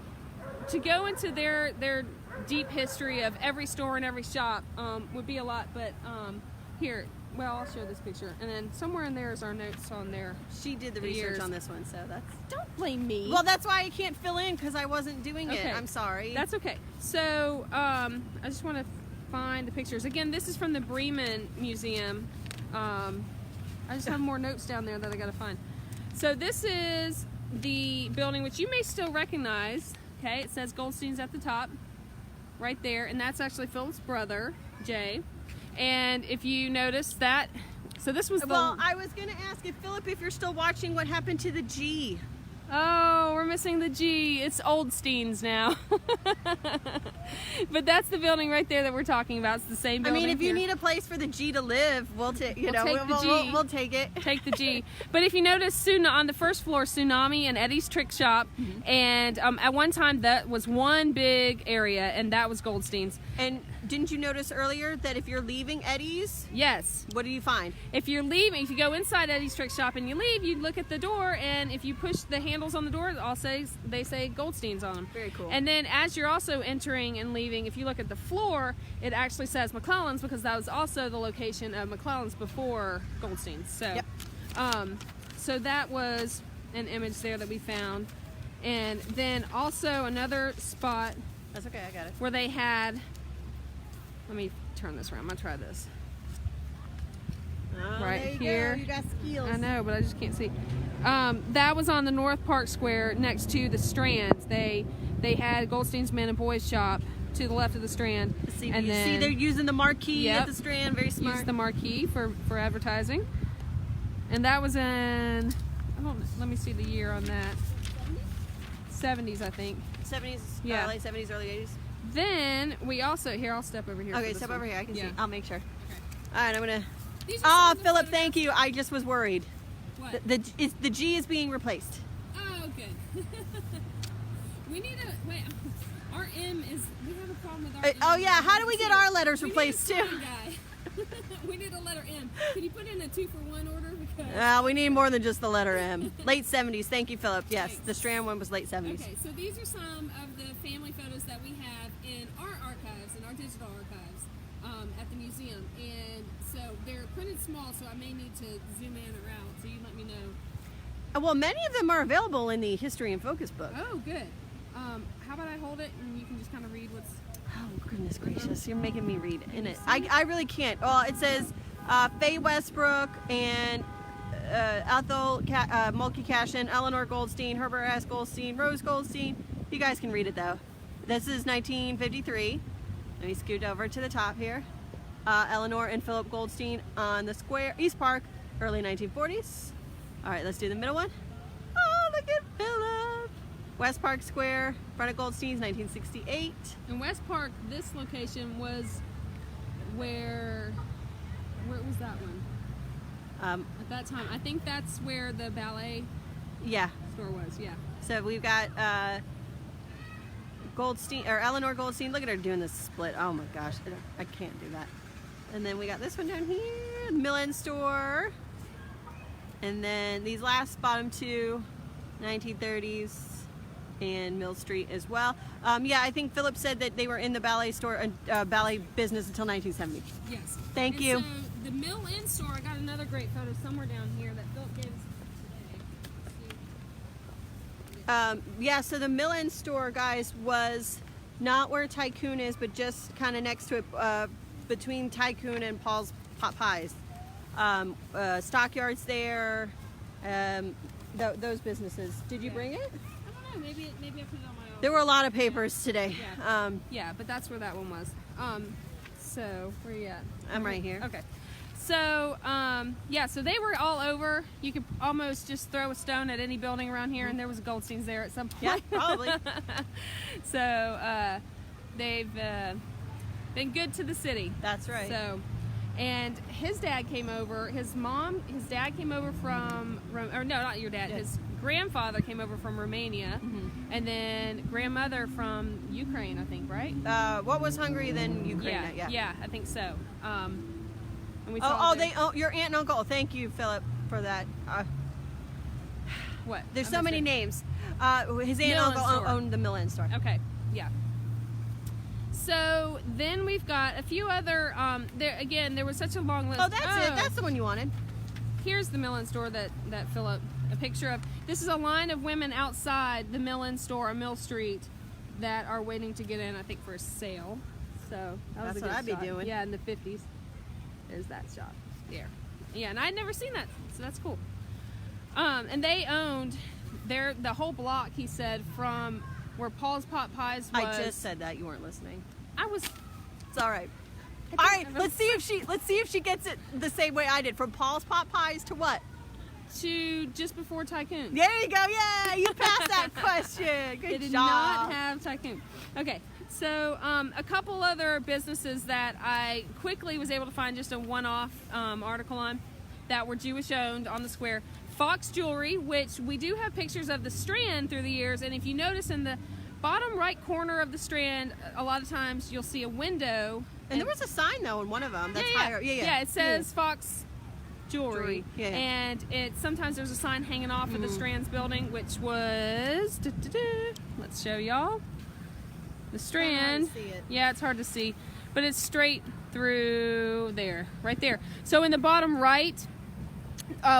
to go into their deep history of every store and every shop would be a lot, but here, well, I'll show this picture, and then somewhere in there is our notes on there. She did the The research years. on this one, so that's... Don't blame me. Well, that's why I can't fill in, because I wasn't doing Okay. it. I'm sorry. That's okay. So I just want to find the pictures. Again, this is from the Bremen Museum. I just have more notes down there that I got to find. So this is the building which you may still recognize. Okay, it says Goldstein's at the top, right there, and that's actually Philip's brother, Jay. And if you notice that, so this was the... Well, I was going to ask if Philip, if you're still watching, what happened to the G? Oh, we're missing the G. It's Oldstein's now. But that's the building right there that we're talking about. It's the same building. I mean, if you here. need a place for the G to live, we'll take take the G. We'll take it. Take the G. But if you notice, on the first floor, Tsunami and Eddie's Trick Shop, and at one time that was one big area, and that was Goldstein's. And didn't you notice earlier that if you're leaving Eddie's, Yes. what do you find? If you're leaving, if you go inside Eddie's Trick Shop and you leave, you look at the door, and if you push the handles on the door, they say Goldstein's on them. Very cool. And then as you're also entering and leaving, if you look at the floor, it actually says McClellan's, because that was also the location of McClellan's before Goldstein's. So, Yep. So that was an image there that we found. And then also another spot That's okay, I got it. where they had, let me turn this around, I'm gonna try this. Oh, Right there you here. go. You got skills. I know, but I just can't see. That was on the North Park Square next to the Strand. They had Goldstein's Men and Boys Shop to the left of the Strand. See, and you then see they're using the marquee Yep. at the Strand. Very smart. used the marquee for advertising. And that was in, let me see the year on that. 70s, I think. 70s, Yeah. late 70s, early 80s. Then we also, here, I'll step over here. Okay, for this step one. over here. I can Yeah. see. I'll make sure. All right, I'm gonna. These are Ah, some of the Philip, photos- thank you. I just was worried. What? The G is being replaced. Oh, good. We need a, wait, our M is, we have a problem with our M. Oh yeah, how do we get our letters We need a replaced too? spelling guy. We need a letter M. Can you put in a 2-for-1 order? Because We need more than just the letter M. Late 70s. Thank you, Philip. Yes, Thanks. the Strand one was late 70s. Okay, so these are some of the family photos that we have in our archives, in our digital archives, at the museum. And so they're printed small, so I may need to zoom in or out. So you let me know. Well, many of them are available in the History and Focus book. Oh, good. How about I hold it and you can just kind of read what's... Oh, goodness gracious. You're making me read in it. I really can't. Well, it says Faye Westbrook and Ethel Mulkey Cashin, Eleanor Goldstein, Herbert S. Goldstein, Rose Goldstein. You guys can read it, though. This is 1953. Let me scoot over to the top here. Eleanor and Philip Goldstein on the square, East Park, early 1940s. All right, let's do the middle one. Oh, look at Philip. West Park Square, front of Goldstein's, 1968. In West Park, this location was where was that one? At that time, I think that's where the ballet Yeah. store was. Yeah. So we've got Goldstein, or Eleanor Goldstein. Look at her doing this split. Oh my gosh, I can't do that. And then we got this one down here, the Mill Store. And then these last bottom two, 1930s and Mill Street as well. Yeah, I think Philip said that they were in the ballet store, ballet business until 1970. Yes. Thank And you. So the Mill Inn store, I got another great photo somewhere down here that Philip gave us today. Yeah, so the Mill Store, guys, was not where Tycoon is, but just kind of next to it, between Tycoon and Paul's Pot Pies. Stockyards there, those businesses. Did you bring it? I don't know. Maybe I put it on my own. There were a lot of papers today. Yeah. Yeah, but that's where that one was. So where are you at? I'm right here. Okay. So yeah, so they were all over. You could almost just throw a stone at any building around here, and there was a Goldstein's there at some point. Yeah, probably. So they've been good to the city. That's right. So, and his dad came over. His dad came over from, or no, not your dad. Yeah. His grandfather came over from Romania, and then grandmother from Ukraine, I think, right? What was Hungary then Ukraine? Yeah, I think so. And we saw Your aunt and uncle. Thank you, Philip, for that. what? There's I so missed many it. names. His aunt and Mill uncle Store. owned the Mill Store. Okay, yeah. So then we've got a few other. There was such a long list. Oh, that's it. That's the one you wanted. Here's the Mill Store that Philip, a picture of. This is a line of women outside the Mill Store on Mill Street that are waiting to get in, I think, for a sale. So that was That's a good what I'd be shot. doing. Yeah, in the 50s. There's that shot there. Yeah, and I'd never seen that, so that's cool. And they owned the whole block, he said, from where Paul's Pot Pies was. I just said that, you weren't listening. I was. It's all right. All right, let's see if she gets it the same way I did. From Paul's Pot Pies to what? To just before Tycoon. There you go. Yeah, you passed that question. Good They did job. not have Tycoon. Okay, so a couple other businesses that I quickly was able to find just a one-off article on that were Jewish owned on the square. Fox Jewelry, which we do have pictures of the Strand through the years, and if you notice in the bottom right corner of the Strand, a lot of times you'll see a window. And there was a sign though in one of them that's higher. Yeah, it says Fox Jewelry. Yeah. And sometimes there's a sign hanging off of the Strand's building, which was let's show y'all. The Strand. See it. Yeah, it's hard to see, but it's straight through there, right there. So in the bottom right,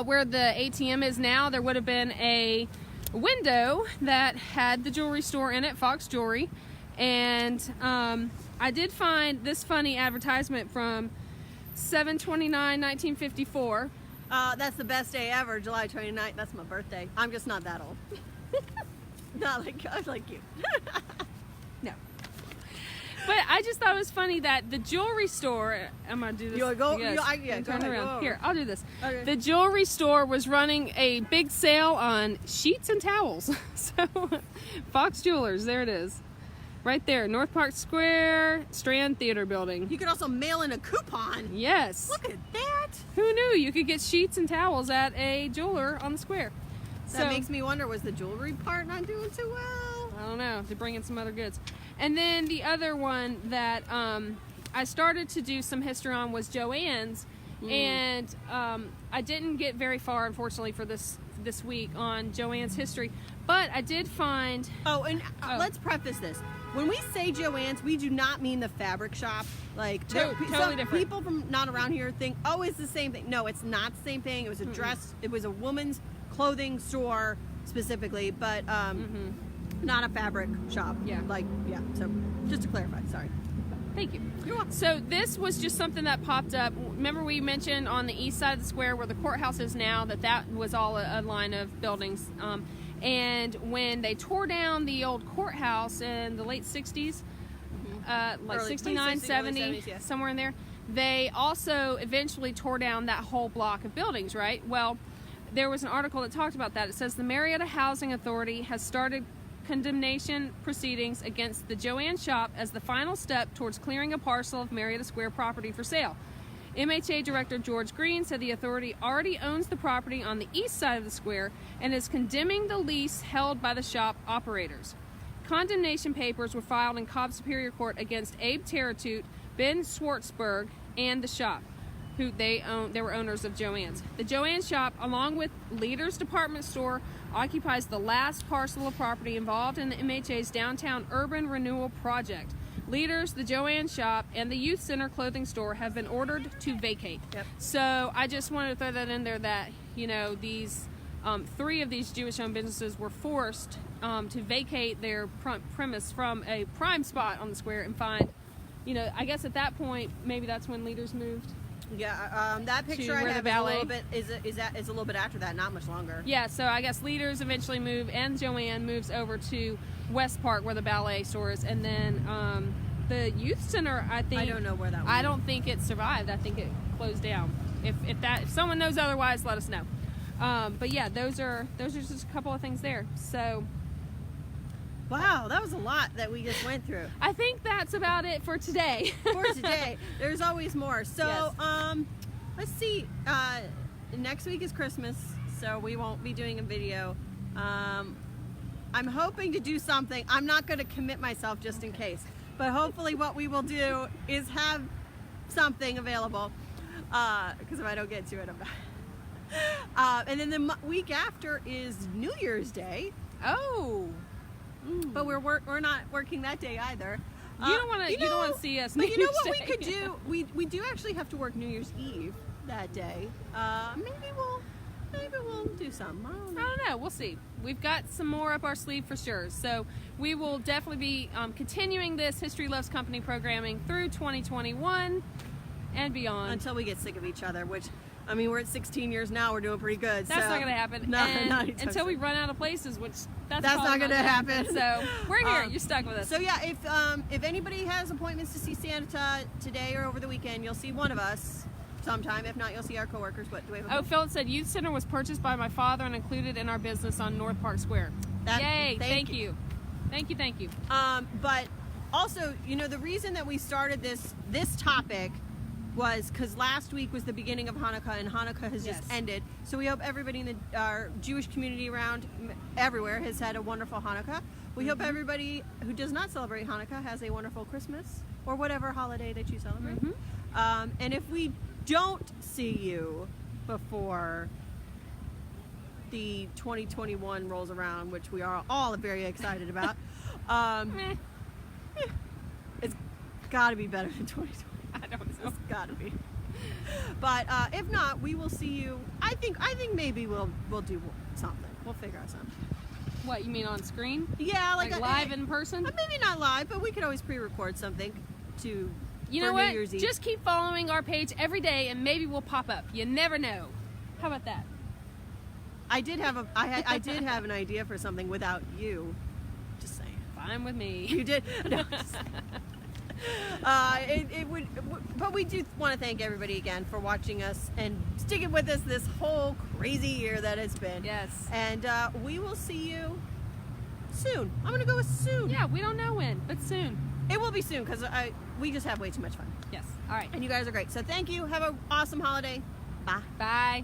where the ATM is now, there would have been a window that had the jewelry store in it, Fox Jewelry. And I did find this funny advertisement from 7/29/1954. That's the best day ever, July 29th. That's my birthday. I'm just not that old. Not like you. No. But I just thought it was funny that the jewelry store. I'm gonna do this. You wanna go? Yes. Yeah, go Turn ahead, around. go over. Here, I'll do this. Okay. The jewelry store was running a big sale on sheets and towels. So, Fox Jewelers, there it is, right there, North Park Square, Strand Theater Building. You could also mail in a coupon. Yes. Look at that. Who knew you could get sheets and towels at a jeweler on the square? That makes me wonder, was the jewelry part not doing too well? I don't know. To bring in some other goods. And then the other one that I started to do some history on was Joann's, and I didn't get very far, unfortunately, for this week on Joann's history. But I did find. Let's preface this. When we say Joann's, we do not mean the fabric shop. Like Totally some different. people from not around here think, oh, it's the same thing. No, it's not the same thing. It was a dress. It was a woman's clothing store specifically, but not a fabric shop. Yeah. So just to clarify, sorry. Thank you. You're welcome. So this was just something that popped up. Remember we mentioned on the east side of the square where the courthouse is now that was all a line of buildings. And when they tore down the old courthouse in the late 60s, like Early 69, 60s, 70, early 70s, yeah. somewhere in there, they also eventually tore down that whole block of buildings, right? Well, there was an article that talked about that. It says the Marietta Housing Authority has started condemnation proceedings against the Joann shop as the final step towards clearing a parcel of Marietta Square property for sale. MHA Director George Green said the authority already owns the property on the east side of the square and is condemning the lease held by the shop operators. Condemnation papers were filed in Cobb Superior Court against Abe Terratute, Ben Schwartzberg, and the shop, who they were owners of Joann's. The Joann shop, along with Leaders Department Store, occupies the last parcel of property involved in the MHA's downtown urban renewal project. Leaders, the Joann shop, and the Youth Center clothing store have been ordered to vacate. Yep. So I just wanted to throw that in there that, these three of these Jewish-owned businesses were forced to vacate their premise from a prime spot on the square and find, I guess at that point, maybe that's when Leaders moved. Yeah, that picture I where the have ballet- is a little bit after that, not much longer. Yeah, so I guess Leaders eventually move, and Joann moves over to West Park where the ballet store is, and then the youth center, I think. I don't know where that was. I don't think it survived. I think it closed down. If someone knows otherwise, let us know. But yeah, those are just a couple of things there. So. Wow, that was a lot that we just went through. I think that's about it for today. For today. There's always more. So, Yes. Let's see. Next week is Christmas, so we won't be doing a video. I'm hoping to do something. I'm not going to commit myself just in case. But hopefully what we will do is have something available. Because if I don't get to it, I'm not. And then the week after is New Year's Day. Oh. But we're not working that day either. You don't want to see us. But New you know Year's what we Day. could do? We do actually have to work New Year's Eve that day. Maybe we'll do something. I don't know. We'll see. We've got some more up our sleeve for sure. So we will definitely be continuing this History Loves Company programming through 2021 and beyond. Until we get sick of each other, which I mean, we're at 16 years now. We're doing pretty good. That's so. not going to happen. No, And not anytime until we soon. run out of places, which that's That's probably not gonna happen. So we're here. Um, You're stuck with us. So yeah, if anybody has appointments to see Santa today or over the weekend, you'll see one of us sometime. If not, you'll see our coworkers. What do we have? Oh, Philip said youth center was purchased by my father and included in our business on North Park Square. Yay! Thank you. Thank you. But also, you know, the reason that we started this topic was because last week was the beginning of Hanukkah, and Hanukkah has just ended. So we hope everybody in our Jewish community around everywhere has had a wonderful Hanukkah. We hope everybody who does not celebrate Hanukkah has a wonderful Christmas or whatever holiday that you celebrate. And if we don't see you before the 2021 rolls around, which we are all very excited about, it's got to be better than 2020. I don't know. It's got to be. But if not, we will see you. I think maybe we'll do something. We'll figure out something. What, you mean on screen? Yeah, Like live in person? Maybe not live, but we could always pre-record something to. You know for what? New Year's Eve. Just keep following our page every day, and maybe we'll pop up. You never know. How about that? I did have an idea for something without you. Just saying. Fine with me. You did. No, just saying. It would, but we do want to thank everybody again for watching us and sticking with us this whole crazy year that it's been. Yes. And we will see you soon. I'm gonna go with soon. Yeah, we don't know when, but soon. It will be soon because we just have way too much fun. Yes. All right. And you guys are great. So thank you. Have an awesome holiday. Bye. Bye.